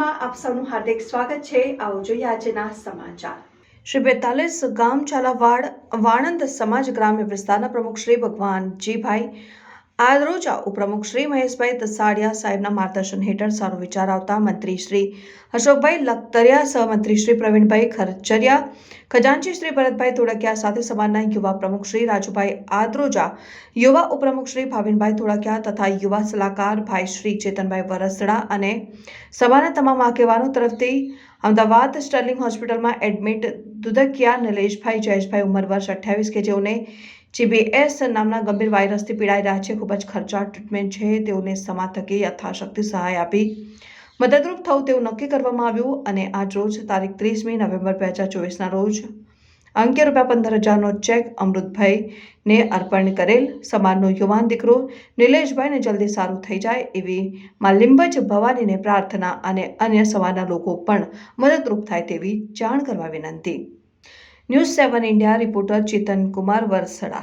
ન્યૂઝમાં આપ સૌનું હાર્દિક સ્વાગત છે। આવો જોઈએ આજના સમાચાર। શ્રી 42 ગામ ઝાલાવાડ વાણંદ સમાજ ગ્રામ્ય વિસ્તારના પ્રમુખ શ્રી ભગવાનજીભાઈ આદરોજા, ઉપપ્રમુખ શ્રી મહેશભાઈ તસાડિયા સાહેબના માર્ગદર્શન હેઠળ સારો વિચાર આવતા મંત્રી શ્રી અશોકભાઈ લખતરિયા, સહમંત્રી શ્રી પ્રવીણભાઈ ખરચરિયા, ખજાનચી શ્રી ભરતભાઈ ધોળકિયા સાથે સમાજના યુવા પ્રમુખ શ્રી રાજુભાઈ આદરોજા, યુવા ઉપપ્રમુખ શ્રી ભાવિનભાઈ ધોળકિયા તથા યુવા સલાહકાર ભાઈ શ્રી ચેતનભાઈ વરસડા અને સભાના તમામ આગેવાનો તરફથી અમદાવાદ સ્ટર્લિંગ હોસ્પિટલમાં એડમિટ દુધકિયા નિલેશભાઈ જયેશભાઈ ઉંમર વર્ષ 28 કે જેઓને GBS નામના ગંભીર વાયરસથી પીડાઈ રહ્યા છે, ખૂબ જ ખર્ચાળ ટ્રીટમેન્ટ છે, તેઓને સમાજ થકી યથાશક્તિ સહાય આપી મદદરૂપ થવું તેવું નક્કી કરવામાં આવ્યું અને આજ રોજ તારીખ 30મી નવેમ્બર 2024ના રોજ અંકે ₹15,000નો ચેક અમૃતભાઈને અર્પણ કરેલ। સમાજનો યુવાન દીકરો નિલેશભાઈને જલ્દી સારું થઈ જાય એવી માં લીંબજ ભવાનીને પ્રાર્થના અને અન્ય સમાજના લોકો પણ મદદરૂપ થાય તેવી જાણ કરવા વિનંતી। ન્યૂઝ 7 ઇન્ડિયા રિપોર્ટર ચેતન કુમાર વરસડા।